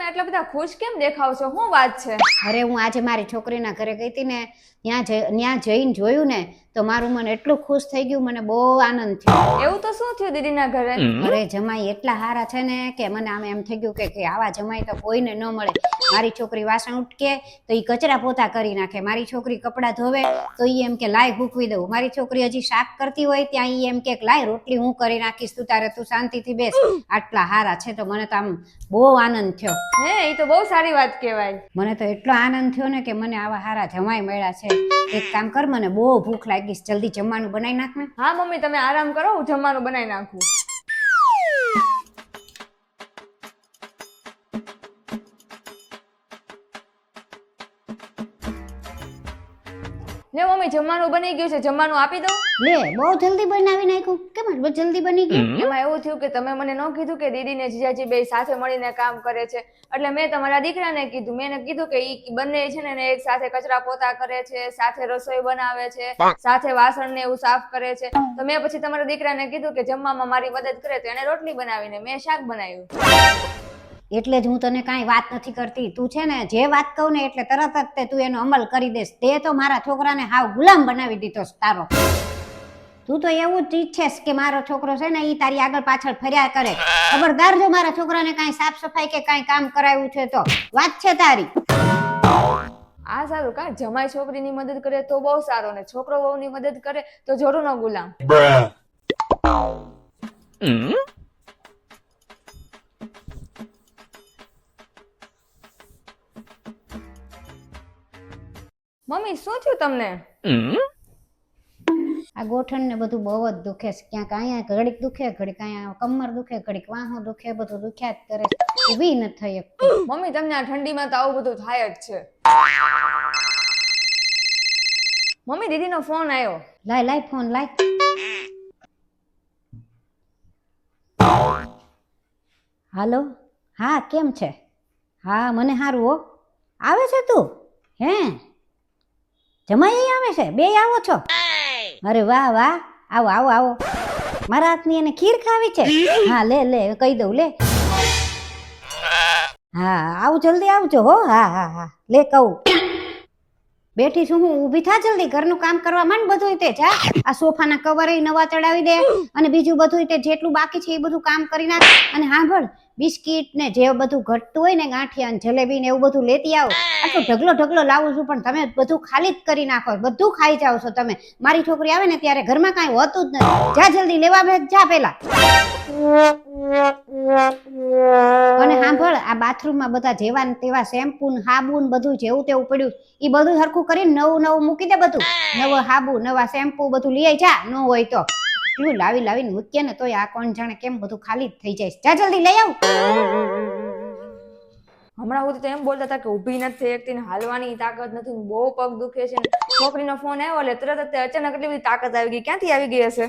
તમે આટલા બધા ખુશ કેમ દેખાવ છો? શું વાત છે? અરે હું આજે મારી છોકરીના ઘરે ગઈ હતી ને, ત્યાં જઈને જોયું ને તો મારું મન એટલું ખુશ થઈ ગયું, મને બહુ આનંદ થયો. એવું તો શું થયું દીદીના ઘરે? અરે જમાઈ એટલા સારા છે ને કે મને આમ એમ થઈ ગયું કે આવા જમાઈ તો કોઈને ન મળે. મારી છોકરી વાસણ ઉટકે તો એ કચરા પોતા કરી નાખે, મારી છોકરી કપડાં ધોવે તો એ એમ કે લાય હૂકવી દઉં, મારી છોકરી હજી શાક કરતી હોય ત્યાં એ એમ કે લાય રોટલી હું કરી નાખીશ, તું તારે તું શાંતિથી બેસ. આટલા સારા છે તો મને તો આમ બહુ આનંદ થયો. હે, એ તો બહુ સારી વાત કહેવાય. મને તો એટલો આનંદ થયો ને કે મને આવા સારા જમાઈ મળ્યા છે. એક કામ કર, મને બહુ ભૂખ લાગી છે, જલ્દી જમવાનું બનાવી નાખ ને. હા મમ્મી, તમે આરામ કરો, હું જમવાનું બનાવી નાખું. લે મમ્મી, જમવાનું બની ગયું છે, જમવાનું આપી દઉં? લે બહુ જલ્દી બનાવી નાખ્યું, કેમ બહુ જલ્દી બની ગયું? એમાં એવું થયું કે તમે મને ન કીધું કે દીદી ને જીજાજી બે સાથે મળીને કામ કરે છે, એટલે મેં તમારા દીકરાને કીધું. મેં એને કીધું કે ઈ બંને છે ને એક સાથે કચરા પોતા કરે છે, સાથે રસોઈ બનાવે છે, સાથે વાસણ ને એવું સાફ કરે છે. તો મેં પછી તમારા દીકરાને કીધું કે જમવામાં મારી મદદ કરે, તો એને રોટલી બનાવીને મેં શાક બનાવ્યું. એટલે જ હું તને કાંઈ વાત નથી કરતી. તું છે ને જે વાત કહું ને એટલે તરત જ તે તું એનો અમલ કરી દેશ. તે તો મારા છોકરાને હાવ ગુલામ બનાવી દીધો તારો. તું તો એવું જ ઈચ્છેસ કે મારો છોકરો છે ને ઈ તારી આગળ પાછળ ફર્યા કરે. ખબરદાર જો મારા છોકરાને કાંઈ સાફ સફાઈ કે કાંઈ કામ કરાવ્યું છે તો વાત છે તારી. આ સારું, કા જમાઈ છોકરીની મદદ કરે તો બહુ સારો, ને છોકરો વહુની મદદ કરે તો જોરુનો ગુલામ. મમ્મી, શું થયું તમને? આ ગોઠણ ને બધું બહુ જ દુખે છે. ક્યાંક અહીંયા ઘડીક દુખે, ઘડીક અહીંયા કમર દુખે, ઘડીક વાહો દુખે, બધું દુખ્યા જ કરે. ઊભી ન થઈ શકતી. મમ્મી, તમને આ ઠંડીમાં તો આવું બધું થાય જ છે. મમ્મી, દીદીનો ફોન આવ્યો. લાય લાય ફોન લાય. હાલો, હા કેમ છે? હા મને સારું હો. આવે છે તું? હે જમાઈ આવે છે? બે આવો છો? અરે વાહ વાહ, આવો આવો આવો. મારા હાથની એને ખીર ખાવી છે? હા લે લે કહી દઉં લે. હા આવું જલ્દી આવજો હો. હા હા હા લે કહું. બેઠી છું હું, ઊભી થા જલ્દી, ઘરનું કામ કરવા માંડ. બધું તે જા, આ સોફાના કવર નવા ચડાવી દે અને બીજું બધું તે જેટલું બાકી છે એ બધું કામ કરી નાખ. અને સાંભળ, બિસ્કીટ ને જે બધું ઘટતું હોય ને, ગાંઠિયા ને જલેબી ને એવું બધું લેતી આવો. આટલો ઢગલો ઢગલો લાવું છું પણ તમે બધું ખાલી જ કરી નાખો, બધું ખાઈ જાવ છો તમે. મારી છોકરી આવે ને ત્યારે ઘરમાં કાંઈ હોતું જ નથી. જા જલ્દી લેવા બે, જા પેલા. અને સાંભળ, આ બાથરૂમમાં બધા જેવા ને તેવા શેમ્પુ ને સાબુ ને બધું જેવું તેવું પડ્યું, એ બધું હરખું કરીને નવું નવું મૂકી દે. બધું નવો સાબુ નવા શેમ્પુ બધું લઈ જા. ન હોય તો એટલું લાવી લાવીને મૂકીએ ને તોય આ કોણ જાણે કેમ બધું ખાલી જ થઈ જાય. જા જલ્દી લઈ આવ. હમણાં સુધી તો એમ બોલતા હતા કે ઊભી નથી એકતી ને હાલવાની તાકાત નથી, બહુ પગ દુખે છે. છોકરીનો ફોન આવ્યો એટલે તરત જ અચાનક એટલી બધી તાકાત આવી ગઈ. ક્યાંથી આવી ગઈ હશે?